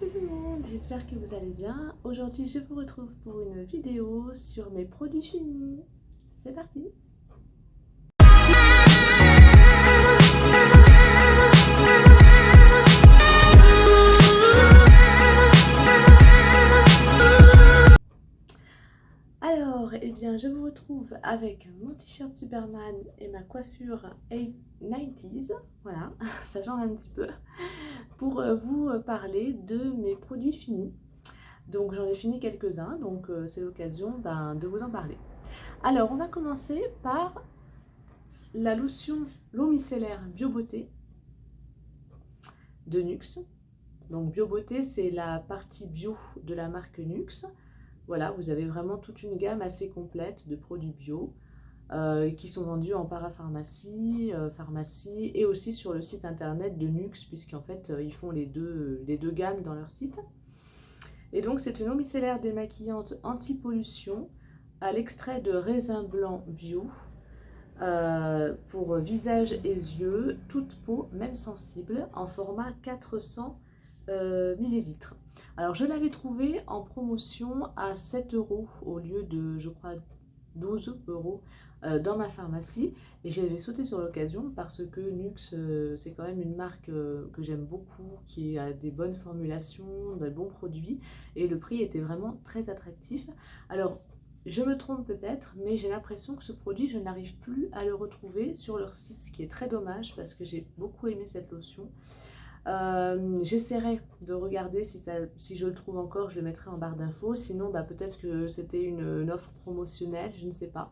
Coucou tout le monde, j'espère que vous allez bien. Aujourd'hui je vous retrouve pour une vidéo sur mes produits finis. C'est parti! Alors, eh bien je vous retrouve avec mon t-shirt Superman et ma coiffure 90s, voilà, ça change un petit peu, pour vous parler de mes produits finis. Donc j'en ai fini quelques-uns, donc c'est l'occasion de vous en parler. Alors on va commencer par la lotion l'eau micellaire Bio Beauté de Nuxe. Donc Bio Beauté, c'est la partie bio de la marque Nuxe. Voilà, vous avez vraiment toute une gamme assez complète de produits bio qui sont vendus en parapharmacie, pharmacie et aussi sur le site internet de Nuxe, puisqu'en fait ils font les deux gammes dans leur site. Et donc c'est une eau micellaire démaquillante anti-pollution à l'extrait de raisin blanc bio pour visage et yeux, toute peau, même sensible, en format 400 ml. Alors je l'avais trouvé en promotion à 7 € au lieu de, je crois, 12 € dans ma pharmacie, et j'avais sauté sur l'occasion parce que Nuxe c'est quand même une marque que j'aime beaucoup, qui a des bonnes formulations, des bons produits, et le prix était vraiment très attractif. Alors je me trompe peut-être, mais j'ai l'impression que ce produit, je n'arrive plus à le retrouver sur leur site, ce qui est très dommage parce que j'ai beaucoup aimé cette lotion. J'essaierai de regarder si je le trouve encore, je le mettrai en barre d'infos. Sinon, peut-être que c'était une offre promotionnelle, je ne sais pas.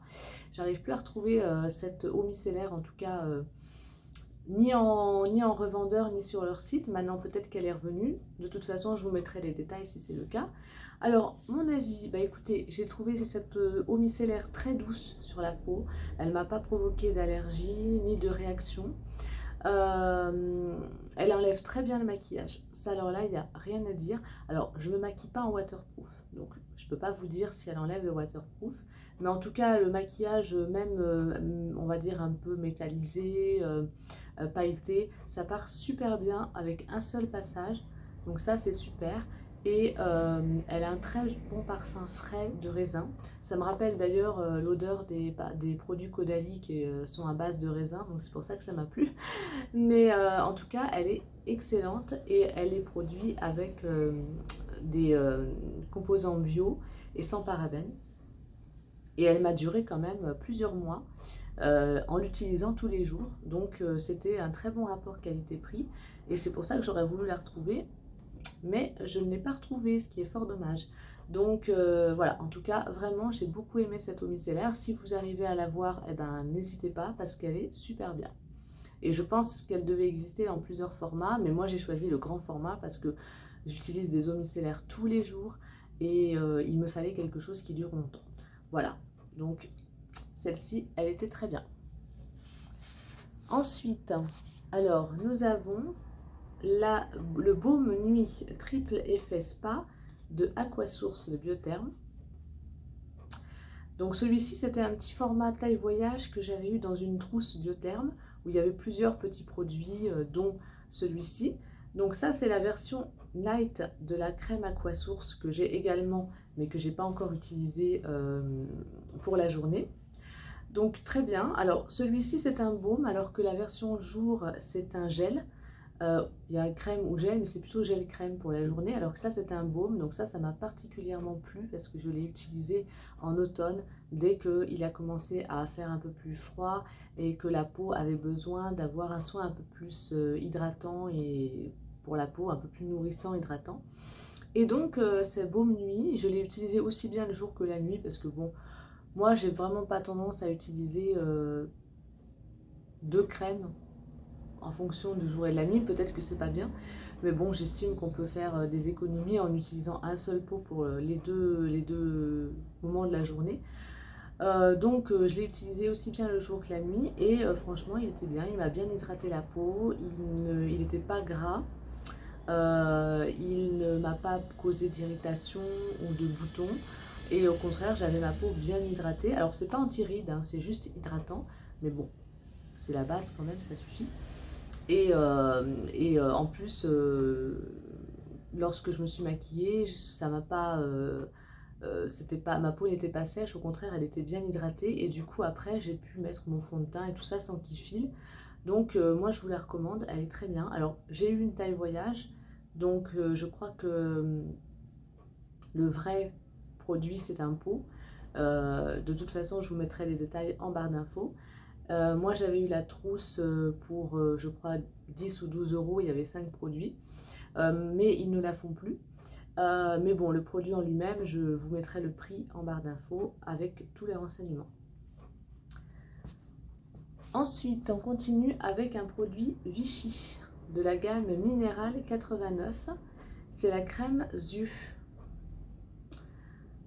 J'arrive plus à retrouver cette eau micellaire, en tout cas, ni en revendeur, ni sur leur site. Maintenant, peut-être qu'elle est revenue. De toute façon, je vous mettrai les détails si c'est le cas. Alors, mon avis, écoutez, j'ai trouvé cette eau micellaire très douce sur la peau. Elle ne m'a pas provoqué d'allergie, ni de réaction. Elle enlève très bien le maquillage, ça alors là il n'y a rien à dire. Alors je ne me maquille pas en waterproof, donc je ne peux pas vous dire si elle enlève le waterproof, mais en tout cas le maquillage même on va dire un peu métallisé, pailleté, ça part super bien avec un seul passage, donc ça c'est super. Et elle a un très bon parfum frais de raisin. Ça me rappelle d'ailleurs l'odeur des produits Caudalie qui sont à base de raisin, donc c'est pour ça que ça m'a plu. Mais en tout cas, elle est excellente et elle est produite avec des composants bio et sans parabènes. Et elle m'a duré quand même plusieurs mois en l'utilisant tous les jours. Donc c'était un très bon rapport qualité-prix et c'est pour ça que j'aurais voulu la retrouver. Mais je ne l'ai pas retrouvée, ce qui est fort dommage. Donc voilà, en tout cas, vraiment, j'ai beaucoup aimé cette eau micellaire. Si vous arrivez à la voir, n'hésitez pas parce qu'elle est super bien. Et je pense qu'elle devait exister dans plusieurs formats, mais moi j'ai choisi le grand format parce que j'utilise des eaux micellaires tous les jours et il me fallait quelque chose qui dure longtemps. Voilà, donc celle-ci, elle était très bien. Ensuite, alors nous avons le baume nuit triple effet spa de Aquasource de Biotherm. Donc celui-ci, c'était un petit format taille voyage que j'avais eu dans une trousse Biotherm où il y avait plusieurs petits produits dont celui-ci. Donc ça, c'est la version Night de la crème Aquasource que j'ai également, mais que j'ai pas encore utilisé pour la journée. Donc très bien. Alors celui-ci, c'est un baume, alors que la version jour, c'est un gel. Il y a crème ou gel, mais c'est plutôt gel crème pour la journée, alors que ça c'est un baume. Donc ça m'a particulièrement plu parce que je l'ai utilisé en automne dès qu'il a commencé à faire un peu plus froid et que la peau avait besoin d'avoir un soin un peu plus hydratant, et pour la peau un peu plus nourrissant, hydratant. Et donc ce baume nuit, je l'ai utilisé aussi bien le jour que la nuit parce que bon, moi j'ai vraiment pas tendance à utiliser deux crèmes en fonction du jour et de la nuit. Peut-être que c'est pas bien, mais bon, j'estime qu'on peut faire des économies en utilisant un seul pot pour les deux moments de la journée. Donc je l'ai utilisé aussi bien le jour que la nuit et franchement il était bien, il m'a bien hydraté la peau, il n'était pas gras, il ne m'a pas causé d'irritation ou de boutons, et au contraire j'avais ma peau bien hydratée. Alors c'est pas anti-rides, hein, c'est juste hydratant, mais bon, c'est la base quand même, ça suffit. Et en plus, lorsque je me suis maquillée, ça m'a pas, c'était pas, ma peau n'était pas sèche, au contraire, elle était bien hydratée. Et du coup, après, j'ai pu mettre mon fond de teint et tout ça sans qu'il file. Donc, moi, je vous la recommande, elle est très bien. Alors, j'ai eu une taille voyage, donc je crois que le vrai produit, c'est un pot. De toute façon, je vous mettrai les détails en barre d'infos. Moi, j'avais eu la trousse pour, je crois, 10 ou 12 euros. Il y avait 5 produits, mais ils ne la font plus. Mais bon, le produit en lui-même, je vous mettrai le prix en barre d'infos avec tous les renseignements. Ensuite, on continue avec un produit Vichy de la gamme Minérale 89. C'est la crème yeux.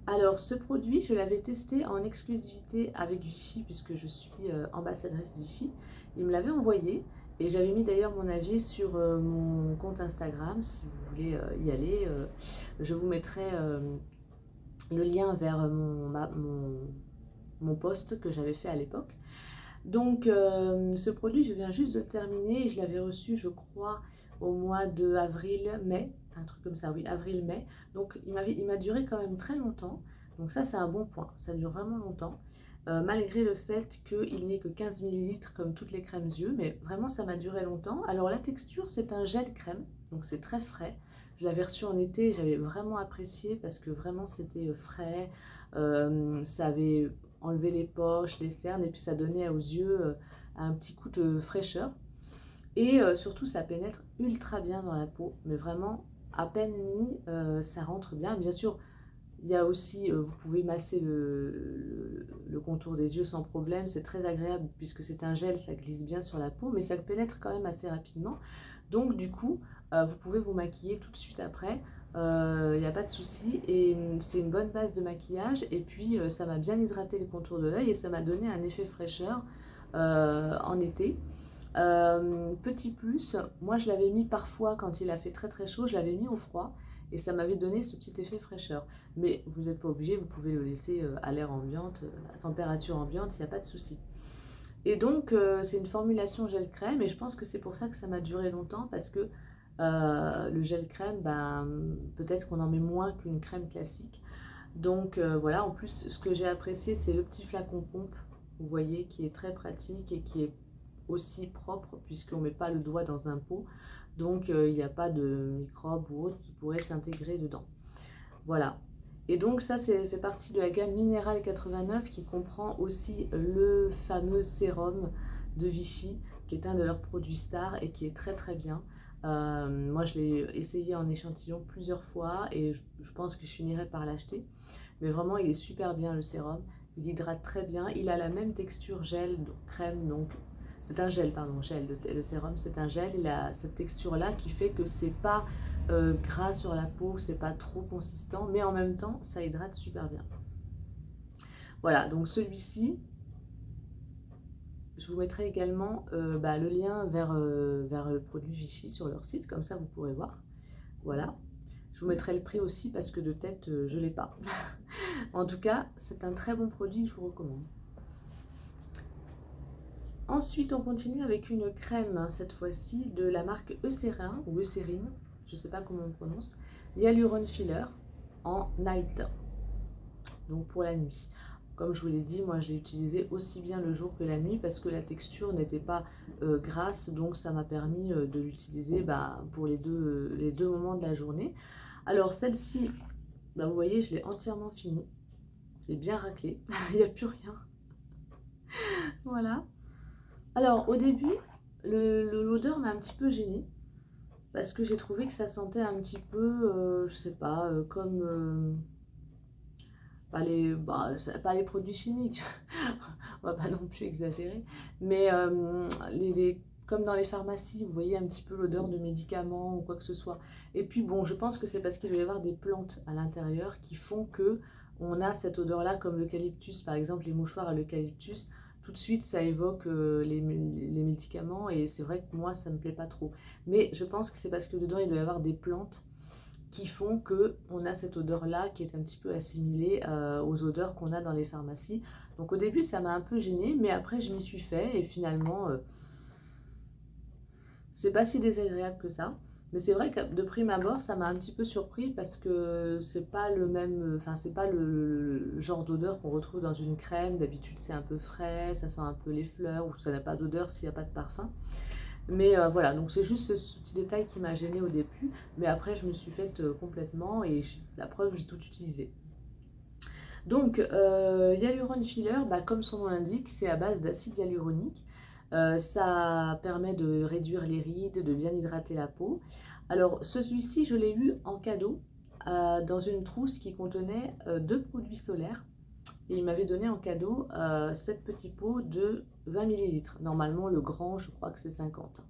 Alors, ce produit, je l'avais testé en exclusivité avec Vichy, puisque je suis ambassadrice Vichy. Ils me l'avaient envoyé, et j'avais mis d'ailleurs mon avis sur mon compte Instagram. Si vous voulez y aller, je vous mettrai le lien vers mon post que j'avais fait à l'époque. Donc, ce produit, je viens juste de le terminer, et je l'avais reçu, je crois, au mois de avril-mai, un truc comme ça, oui, avril-mai. Donc, il m'a duré quand même très longtemps. Donc ça, c'est un bon point. Ça dure vraiment longtemps. Malgré le fait qu'il n'y ait que 15 millilitres comme toutes les crèmes yeux. Mais vraiment, ça m'a duré longtemps. Alors, la texture, c'est un gel crème. Donc, c'est très frais. Je l'avais reçu en été. J'avais vraiment apprécié parce que vraiment, c'était frais. Ça avait enlevé les poches, les cernes. Et puis, ça donnait aux yeux un petit coup de fraîcheur. Et surtout, ça pénètre ultra bien dans la peau. Mais vraiment, à peine mis, ça rentre bien. Bien sûr, il y a aussi, vous pouvez masser le contour des yeux sans problème. C'est très agréable puisque c'est un gel, ça glisse bien sur la peau. Mais ça pénètre quand même assez rapidement. Donc du coup, vous pouvez vous maquiller tout de suite après. Il n'y a pas de souci. Et c'est une bonne base de maquillage. Et puis, ça m'a bien hydraté les contours de l'œil. Et ça m'a donné un effet fraîcheur en été. Petit plus, moi je l'avais mis parfois quand il a fait très très chaud, je l'avais mis au froid et ça m'avait donné ce petit effet fraîcheur. Mais vous n'êtes pas obligé, vous pouvez le laisser à l'air ambiante, à température ambiante, il n'y a pas de souci. Et donc c'est une formulation gel crème et je pense que c'est pour ça que ça m'a duré longtemps parce que le gel crème, ben, peut-être qu'on en met moins qu'une crème classique. Donc voilà, en plus ce que j'ai apprécié c'est le petit flacon pompe, vous voyez, qui est très pratique et qui est aussi propre puisqu'on ne met pas le doigt dans un pot, donc il n'y a pas de microbes ou autres qui pourraient s'intégrer dedans. Voilà. Et donc ça fait partie de la gamme Minéral 89 qui comprend aussi le fameux sérum de Vichy qui est un de leurs produits stars et qui est très très bien. Moi je l'ai essayé en échantillon plusieurs fois et je pense que je finirai par l'acheter. Mais vraiment il est super bien le sérum, il hydrate très bien, il a la même texture gel, donc crème, donc c'est un gel, pardon, gel, le sérum c'est un gel, il a cette texture là qui fait que c'est pas gras sur la peau, c'est pas trop consistant, mais en même temps ça hydrate super bien. Voilà, donc celui-ci, je vous mettrai également le lien vers le produit Vichy sur leur site, comme ça vous pourrez voir. Voilà, je vous mettrai le prix aussi parce que de tête je l'ai pas. En tout cas, c'est un très bon produit que je vous recommande. Ensuite, on continue avec une crème, cette fois-ci, de la marque Eucérin, ou Eucérine, je ne sais pas comment on prononce, Hyaluron Filler en night, donc pour la nuit. Comme je vous l'ai dit, moi je l'ai utilisé aussi bien le jour que la nuit parce que la texture n'était pas grasse, donc ça m'a permis de l'utiliser pour les deux moments de la journée. Alors celle-ci, vous voyez, je l'ai entièrement finie, je l'ai bien raclée, il n'y a plus rien. Voilà. Alors au début, l'odeur m'a un petit peu gênée parce que j'ai trouvé que ça sentait un petit peu, je sais pas, comme pas les produits chimiques, on va pas non plus exagérer, mais comme dans les pharmacies, vous voyez un petit peu l'odeur de médicaments ou quoi que ce soit. Et puis bon, je pense que c'est parce qu'il doit y avoir des plantes à l'intérieur qui font que on a cette odeur-là, comme l'eucalyptus, par exemple, les mouchoirs à l'eucalyptus. Tout de suite, ça évoque les médicaments et c'est vrai que moi, ça me plaît pas trop. Mais je pense que c'est parce que dedans, il doit y avoir des plantes qui font qu'on a cette odeur-là qui est un petit peu assimilée aux odeurs qu'on a dans les pharmacies. Donc au début, ça m'a un peu gênée, mais après, je m'y suis fait et finalement, c'est pas si désagréable que ça. Mais c'est vrai que de prime abord, ça m'a un petit peu surpris parce que c'est pas le même, enfin c'est pas le genre d'odeur qu'on retrouve dans une crème. D'habitude c'est un peu frais, ça sent un peu les fleurs ou ça n'a pas d'odeur s'il n'y a pas de parfum. Mais voilà, donc c'est juste ce petit détail qui m'a gênée au début. Mais après je me suis faite complètement et la preuve j'ai tout utilisé. Donc Hyaluron Filler, bah, comme son nom l'indique, c'est à base d'acide hyaluronique. Ça permet de réduire les rides, de bien hydrater la peau. Alors celui-ci, je l'ai eu en cadeau dans une trousse qui contenait 2 produits solaires. Et il m'avait donné en cadeau 7 petits pots de 20 millilitres. Normalement, le grand, je crois que c'est 50.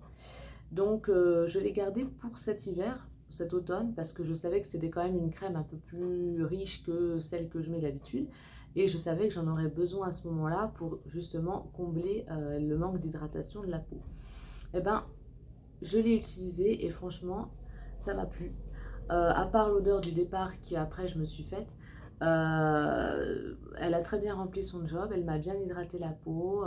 Donc je l'ai gardé pour cet hiver, cet automne, parce que je savais que c'était quand même une crème un peu plus riche que celle que je mets d'habitude. Et je savais que j'en aurais besoin à ce moment-là pour justement combler le manque d'hydratation de la peau. Et ben, je l'ai utilisé et franchement, ça m'a plu. À part l'odeur du départ qui après je me suis faite, elle a très bien rempli son job, elle m'a bien hydraté la peau.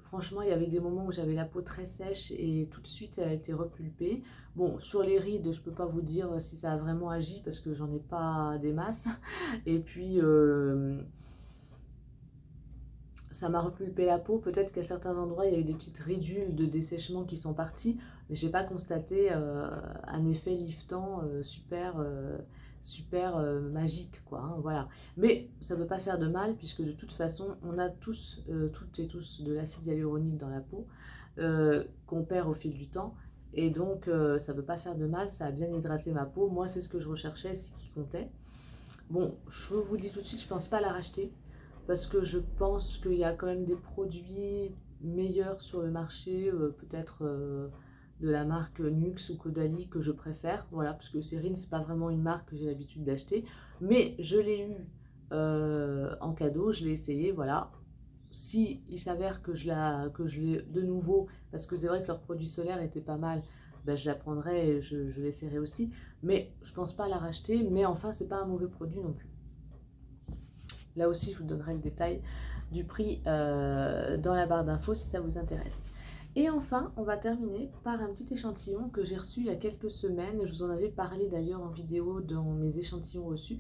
Franchement, il y avait des moments où j'avais la peau très sèche et tout de suite elle a été repulpée. Bon, sur les rides, je peux pas vous dire si ça a vraiment agi parce que j'en ai pas des masses. Et puis, ça m'a repulpé la peau. Peut-être qu'à certains endroits, il y a eu des petites ridules de dessèchement qui sont parties, mais j'ai pas constaté un effet liftant super magique, quoi. Hein, voilà. Mais ça ne peut pas faire de mal, puisque de toute façon, on a tous, toutes et tous, de l'acide hyaluronique dans la peau qu'on perd au fil du temps. Et donc, ça ne peut pas faire de mal, ça a bien hydraté ma peau. Moi, c'est ce que je recherchais, c'est ce qui comptait. Bon, je vous dis tout de suite, je ne pense pas la racheter parce que je pense qu'il y a quand même des produits meilleurs sur le marché, peut-être de la marque Nux ou Caudalie que je préfère, voilà, parce que Cérine, c'est pas vraiment une marque que j'ai l'habitude d'acheter, mais je l'ai eu en cadeau, je l'ai essayé, voilà. Si il s'avère que je l'ai de nouveau, parce que c'est vrai que leurs produits solaires étaient pas mal, ben je la prendrai et je l'essaierai aussi, mais je pense pas la racheter, mais enfin, c'est pas un mauvais produit non plus. Là aussi, je vous donnerai le détail du prix dans la barre d'infos si ça vous intéresse. Et enfin, on va terminer par un petit échantillon que j'ai reçu il y a quelques semaines. Je vous en avais parlé d'ailleurs en vidéo dans mes échantillons reçus.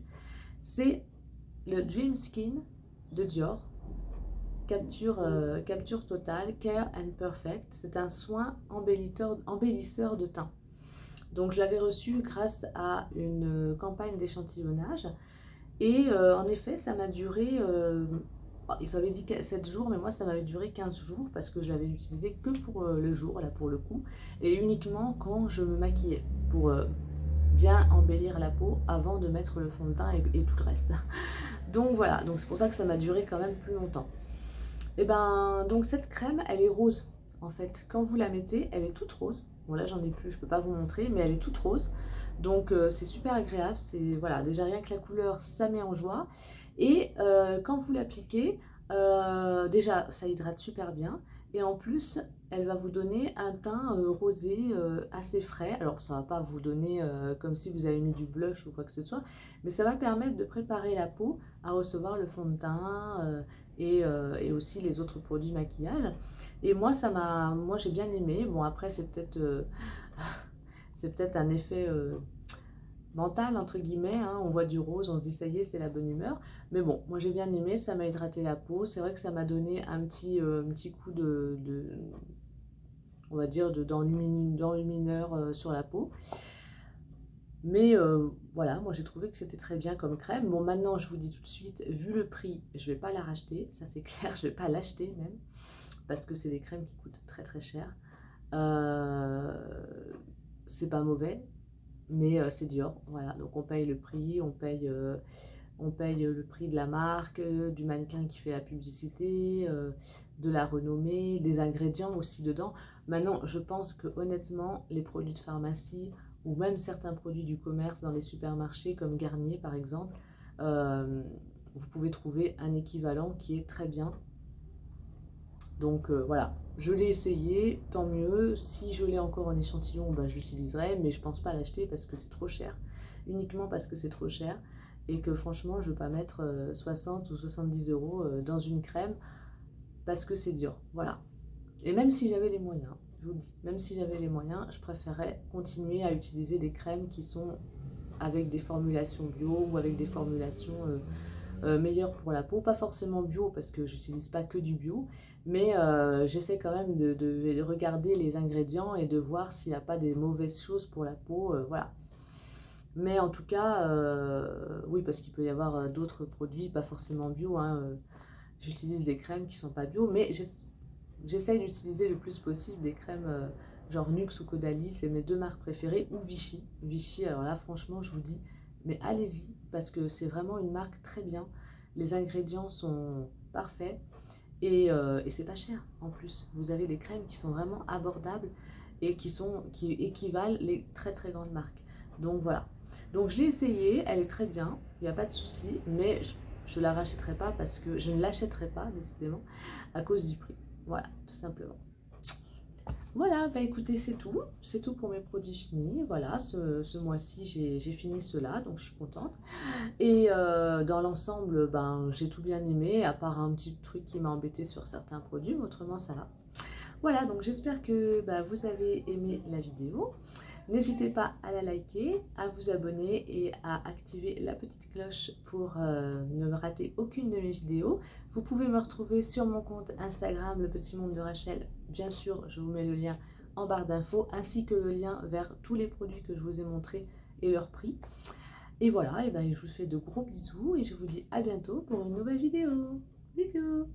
C'est le Dream Skin de Dior. Capture totale, Care and Perfect. C'est un soin embellisseur de teint. Donc je l'avais reçu grâce à une campagne d'échantillonnage. Et en effet, ça m'a duré, ils avaient dit 7 jours, mais moi ça m'avait duré 15 jours parce que je l'avais utilisé que pour le jour, là pour le coup, et uniquement quand je me maquillais, pour bien embellir la peau avant de mettre le fond de teint et tout le reste. Donc voilà, donc c'est pour ça que ça m'a duré quand même plus longtemps. Et ben, donc cette crème, elle est rose, en fait. Quand vous la mettez, elle est toute rose. Bon là, j'en ai plus, je peux pas vous montrer, mais elle est toute rose. Donc c'est super agréable. C'est voilà, déjà rien que la couleur, ça met en joie. Et quand vous l'appliquez, déjà, ça hydrate super bien. Et en plus, elle va vous donner un teint rosé assez frais. Alors, ça va pas vous donner comme si vous avez mis du blush ou quoi que ce soit, mais ça va permettre de préparer la peau à recevoir le fond de teint et aussi les autres produits maquillage. Et moi, moi j'ai bien aimé. Bon, après, c'est peut-être c'est peut-être un effet mental, entre guillemets, hein. On voit du rose, on se dit ça y est, c'est la bonne humeur. Mais bon, moi j'ai bien aimé, ça m'a hydraté la peau. C'est vrai que ça m'a donné un petit coup on va dire, d'enlumineur sur la peau. Mais voilà, moi j'ai trouvé que c'était très bien comme crème. Bon, maintenant je vous dis tout de suite, vu le prix, je ne vais pas la racheter, ça c'est clair, je ne vais pas l'acheter même, parce que c'est des crèmes qui coûtent très très cher. C'est pas mauvais, mais c'est Dior, voilà. Donc on paye le prix, on paye le prix de la marque, du mannequin qui fait la publicité, de la renommée, des ingrédients aussi dedans. Maintenant, je pense que honnêtement, les produits de pharmacie ou même certains produits du commerce dans les supermarchés comme Garnier par exemple, vous pouvez trouver un équivalent qui est très bien. Donc voilà, je l'ai essayé, tant mieux. Si je l'ai encore en échantillon, ben, j'utiliserai, mais je pense pas l'acheter parce que c'est trop cher. Uniquement parce que c'est trop cher et que franchement, je ne veux pas mettre 60 ou 70 euros dans une crème parce que c'est Dior. Voilà. Et même si j'avais les moyens. je vous le dis. Même si j'avais les moyens, je préférais continuer à utiliser des crèmes qui sont avec des formulations bio ou avec des formulations meilleures pour la peau. Pas forcément bio parce que j'utilise pas que du bio, mais j'essaie quand même de regarder les ingrédients et de voir s'il n'y a pas des mauvaises choses pour la peau, voilà. Mais en tout cas, oui, parce qu'il peut y avoir d'autres produits, pas forcément bio, hein, j'utilise des crèmes qui sont pas bio, mais j'essaye d'utiliser le plus possible des crèmes genre Nuxe ou Caudalie, c'est mes deux marques préférées, ou Vichy. Vichy, alors là, franchement, je vous dis, mais allez-y, parce que c'est vraiment une marque très bien. Les ingrédients sont parfaits et c'est pas cher en plus. Vous avez des crèmes qui sont vraiment abordables et qui équivalent les très très grandes marques. Donc voilà. Donc je l'ai essayée, elle est très bien, il n'y a pas de souci, mais je ne la rachèterai pas parce que je ne l'achèterai pas décidément à cause du prix. Voilà, tout simplement. Voilà, bah écoutez, c'est tout pour mes produits finis. Voilà, ce mois-ci, j'ai fini cela, donc je suis contente. Et dans l'ensemble, ben, j'ai tout bien aimé, à part un petit truc qui m'a embêté sur certains produits, mais autrement ça va. Voilà, donc j'espère que bah, vous avez aimé la vidéo. N'hésitez pas à la liker, à vous abonner et à activer la petite cloche pour ne rater aucune de mes vidéos. Vous pouvez me retrouver sur mon compte Instagram, le petit monde de Rachel. Bien sûr, je vous mets le lien en barre d'infos, ainsi que le lien vers tous les produits que je vous ai montrés et leur prix. Et voilà, et ben, je vous fais de gros bisous et je vous dis à bientôt pour une nouvelle vidéo. Bisous!